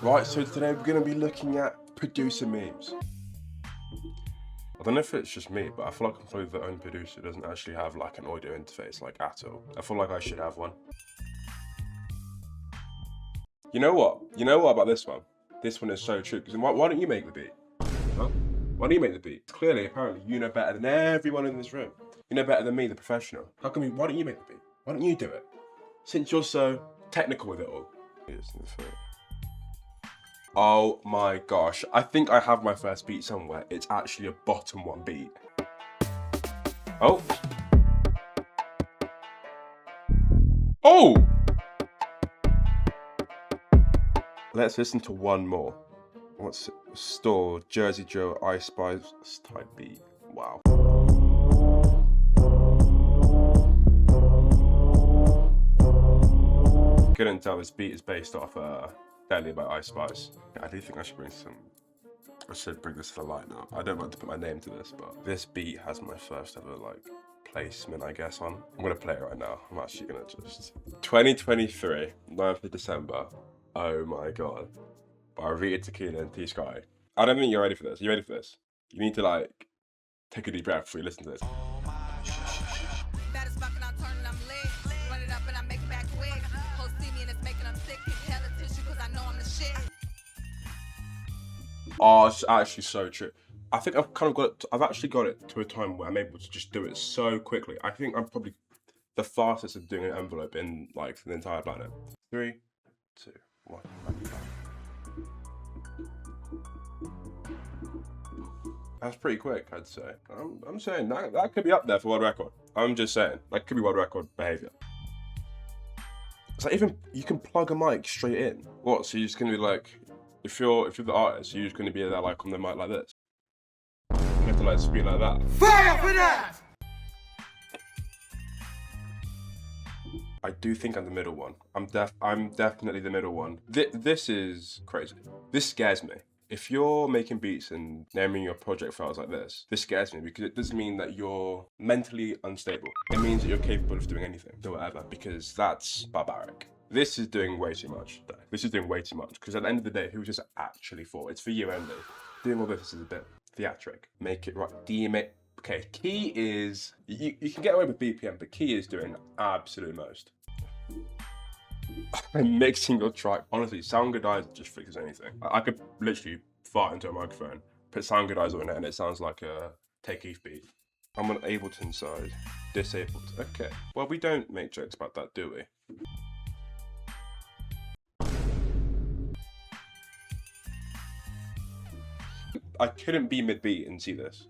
Right, so today we're going to be looking at producer memes. I don't know if it's just me, but I feel like I'm probably the only producer who doesn't actually have like an audio interface, like at all. I feel like I should have one. You know what? You know what about this one? This one is so true, because why don't you make the beat? Huh? Why don't you make the beat? Clearly, apparently, you know better than everyone in this room. You know better than me, the professional. Why don't you make the beat? Why don't you do it? Since you're so technical with it all. Oh my gosh, I think I have my first beat somewhere. It's actually a bottom one beat. Oh. Oh! Let's listen to one more. What's it? Store, Jersey Joe, Ice Spice type beat. Wow. Couldn't tell this beat is based off Deadly by Ice Spice. I do think I should bring this to the light now. I don't want to put my name to this, but this beat has my first ever like placement, I guess, on. I'm gonna play it right now. I'm actually gonna just 2023, 9th of December. Oh my god. By Rita Tequila and T Sky. I don't think you're ready for this. Are you ready for this? You need to like take a deep breath before you listen to this. Oh, it's actually so true. I think I've actually got it to a time where I'm able to just do it so quickly. I think I'm probably the fastest at doing an envelope in like the entire planet. 3, 2, 1. That's pretty quick, I'd say. I'm saying that could be up there for world record. I'm just saying, that could be world record behavior. It's like even you can plug a mic straight in. What? So you're just gonna be like, if you're the artist, you're just gonna be there like on the mic like this. You have to like speak like that. Fire for that! I do think I'm the middle one. I'm definitely the middle one. This is crazy. This scares me. If you're making beats and naming your project files like this scares me because it doesn't mean that you're mentally unstable. It means that you're capable of doing anything, do whatever, because that's barbaric. This is doing way too much, though. This is doing way too much, because at the end of the day, who's this actually for? It's for you only. Doing all this is a bit theatric. Make it right. Okay, key is, you can get away with BPM, but key is doing absolute most. I'm mixing your track. Honestly, Soundgoodizer just fixes anything. I could literally fart into a microphone, put Soundgoodizer in it, and it sounds like a Take Eve beat. I'm on Ableton side, disabled. Okay, well, we don't make jokes about that, do we? I couldn't be mid-beat and see this.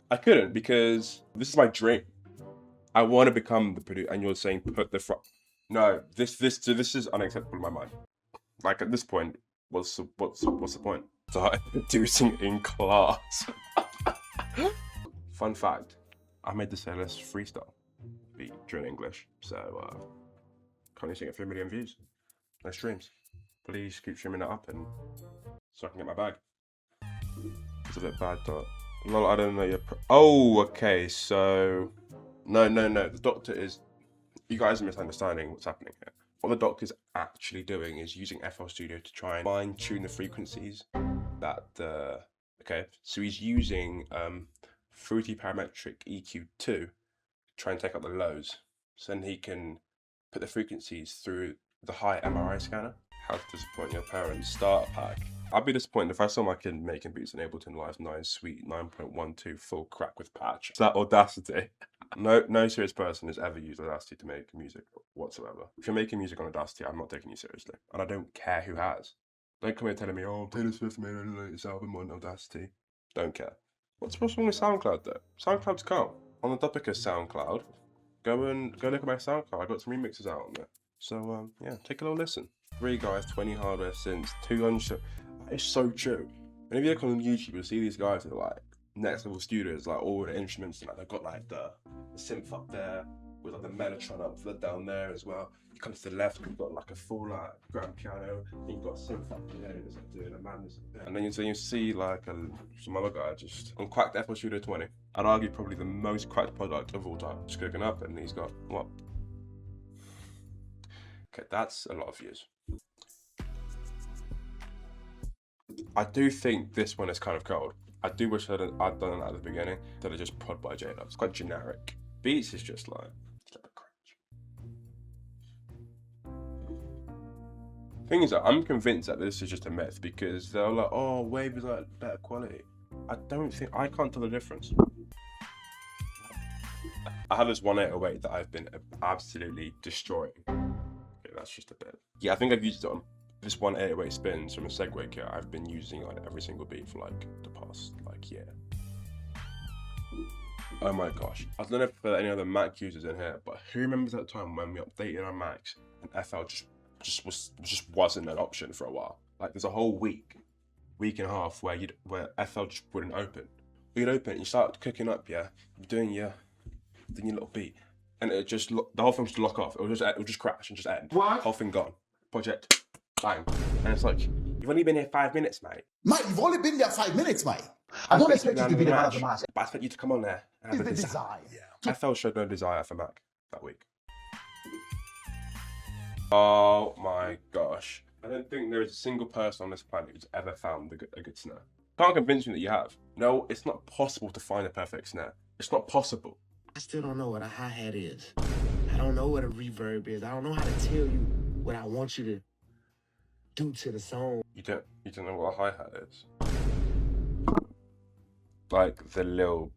I couldn't, because this is my dream. I want to become the producer, and you're saying put the front. No, this is unacceptable in my mind. Like at this point, what's the point? Start producing in class. Fun fact: I made this A-list freestyle beat during English, so currently sitting at 3 million views. No streams. Please keep streaming that up, and so I can get my bag. It's a bit bad, though. Lol, I don't know your. Oh, okay. So, no. The doctor is. You guys are misunderstanding what's happening here. What the doctor's actually doing is using FL Studio to try and fine tune the frequencies that okay. So he's using Fruity Parametric EQ2 to try and take out the lows. So then he can put the frequencies through the high MRI scanner. How to disappoint your parents. Starter pack. I'd be disappointed if I saw my kid making beats in Ableton Live 9 Suite 9.12 full crack with patch. Is that Audacity? No serious person has ever used Audacity to make music whatsoever. If you're making music on Audacity, I'm not taking you seriously. And I don't care who has. Don't come here telling me, oh, Taylor Swift made her latest album on Audacity. Don't care. What's wrong with SoundCloud though? SoundCloud's calm. On the topic of SoundCloud, go look at my SoundCloud. I got some remixes out on there. So yeah, take a little listen. 3 guys, 20 hardware synths, 200. That is so true. Whenever you look on YouTube, you'll see these guys that are like next level studios, like all the instruments, and like they've got like the synth up there with like the Mellotron up down there as well. You come to the left, you've got like a full like grand piano, and you've got synth up there that's like doing a madness. And then you see like some other guy just on cracked FL Studio 20. I'd argue probably the most cracked product of all time. Just cooking up, and he's got what? Okay, that's a lot of views. I do think this one is kind of cold. I do wish I'd done that at the beginning, instead of just Prod by J-Dub. It's quite generic. Beats is just like, it's a bit cringe. Thing is that I'm convinced that this is just a myth, because they're like, oh, Wave is like better quality. I can't tell the difference. I have this 1808 that I've been absolutely destroying. Okay, that's just a bit. Yeah, I think I've used it on this 1808 spins from a Segway kit. I've been using on every single beat for like the past year. Oh my gosh. I don't know if there are any other Mac users in here, but who remembers that time when we updated our Macs and FL just wasn't an option for a while? Like there's a whole week and a half where FL just wouldn't open. You'd open it, you start cooking up, yeah, you're doing your little beat, and it just the whole thing would just lock off. It would just crash and just end. What? Whole thing gone. Project, bang. And it's like, you've only been here 5 minutes, mate. Mate, you've only been there 5 minutes, mate. I don't expect you to be the man of the match. But I expect you to come on there and have It's a the desire. desire. Yeah. FL showed no desire for Mac that week. Oh my gosh. I don't think there is a single person on this planet who's ever found a good snare. Can't convince me that you have. No, it's not possible to find a perfect snare. It's not possible. I still don't know what a hi-hat is. I don't know what a reverb is. I don't know how to tell you what I want you to do to the song. You don't know what a hi-hat is? Like the little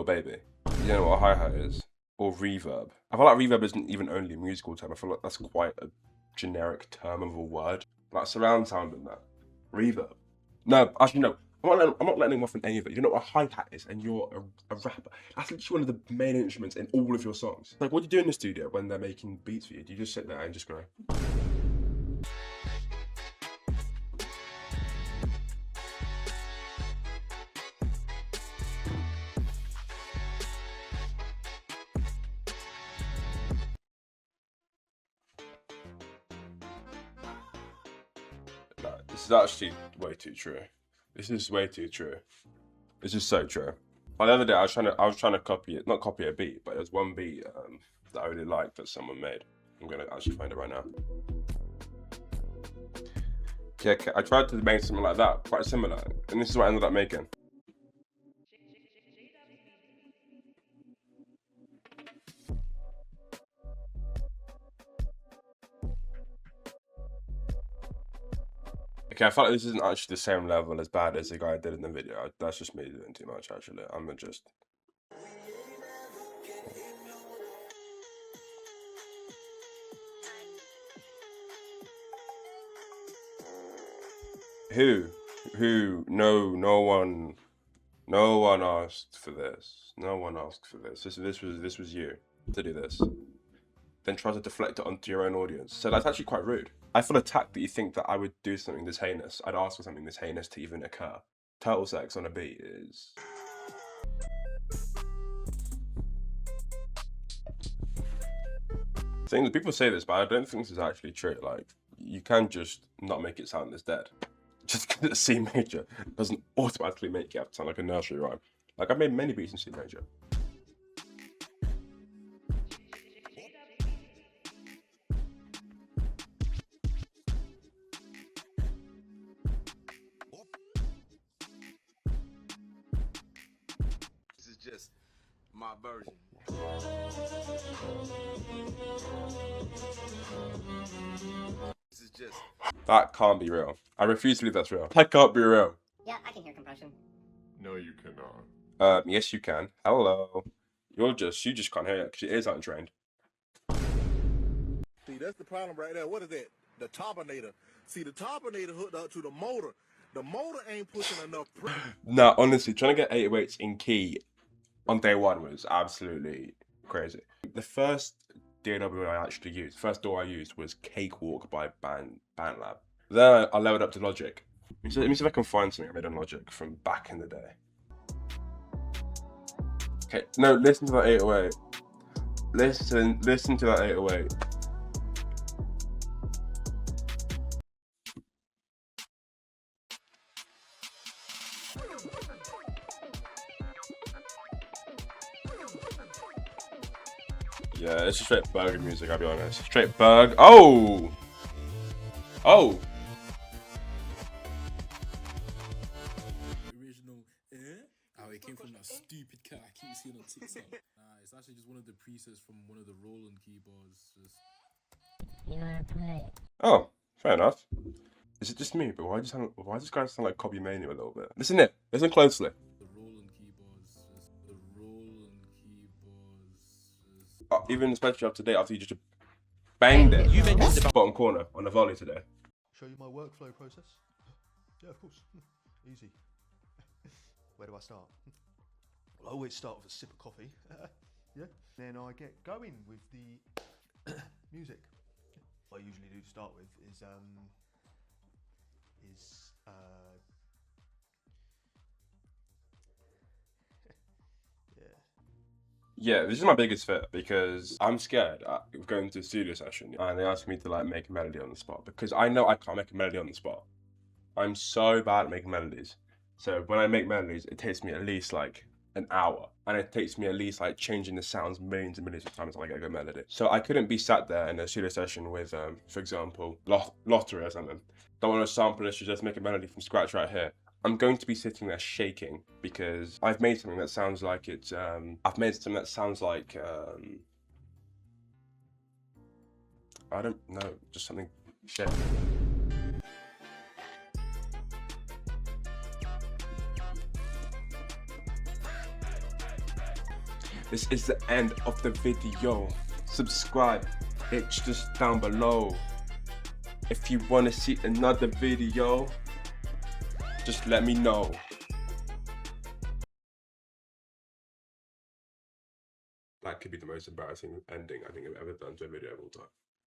baby. You don't know what a hi-hat is? Or reverb. I feel like reverb isn't even only a musical term. I feel like that's quite a generic term of a word. Like surround sound and that. Reverb. No, actually no. I'm not letting him off on any of it. You know what a hi-hat is, and you're a rapper. That's literally one of the main instruments in all of your songs. Like, what do you do in the studio when they're making beats for you? Do you just sit there and just go? No, this is actually way too true. This is way too true. This is so true. The other day I was trying to copy it, not copy a beat, but there's one beat that I really liked that someone made. I'm gonna actually find it right now. Yeah, I tried to make something like that, quite similar, and this is what I ended up making. Okay, I feel like this isn't actually the same level as bad as the guy did in the video. That's just me doing too much, actually. I'm gonna just... No one asked for this. No one asked for this. This was you to do this. Then try to deflect it onto your own audience. So that's actually quite rude. I feel attacked that you think that I would do something this heinous. I'd ask for something this heinous to even occur. Turtle sex on a beat is... Things people say this, but I don't think this is actually true. Like, you can just not make it sound as dead. Just because it's C major doesn't automatically make it have to sound like a nursery rhyme. Like, I've made many beats in C major. This is just my version. This is just... That can't be real. I refuse to believe that's real. That can't be real. Yeah, I can hear compression. No, you cannot. Yes you can. Hello. You just can't hear it because your ears aren't trained. See, that's the problem right there. What is that? The topinator. See, the topinator hooked up to the motor. The motor ain't pushing enough pressure. Nah, honestly, trying to get 808s in key on day one was absolutely crazy. The first DAW I actually used, first DAW I used was Cakewalk by BandLab. Then I leveled up to Logic. Let me see if I can find something I made on Logic from back in the day. Okay, no, listen to that 808. Listen to that 808. Yeah, it's just straight burger music, I'll be honest. Straight burg. Oh! Oh! stupid cat I keep seeing on TikTok. Nah, it's actually just one of the presets from one of the Roland keyboards. Just You wanna play? Oh, fair enough. Is it just me? But why does this guy sound like Copy Mania a little bit? Listen it. Listen closely. the Roland keyboards. Just the Roland keyboards. Even especially up to date after you just banged it. You mentioned the bottom corner on the volley today. Show you my workflow process? Yeah, of course. Easy. Where do I start? Well, I always start with a sip of coffee. Yeah. Then I get going with the music. What I usually do to start with is Yeah, this is my biggest fear because I'm scared of going to a studio session and they ask me to like make a melody on the spot because I know I can't make a melody on the spot. I'm so bad at making melodies. So when I make melodies, it takes me at least like an hour and it takes me at least like changing the sounds millions and millions of times until I get a good melody. So I couldn't be sat there in a studio session with, for example, Lottery or something. Don't want to sample this, just make a melody from scratch right here. I'm going to be sitting there shaking because I've made something that sounds like it's, I've made something that sounds like, I don't know, just something shit. This is the end of the video. Subscribe, it's just down below. If you want to see another video, just let me know. That could be the most embarrassing ending I think I've ever done to a video of all time.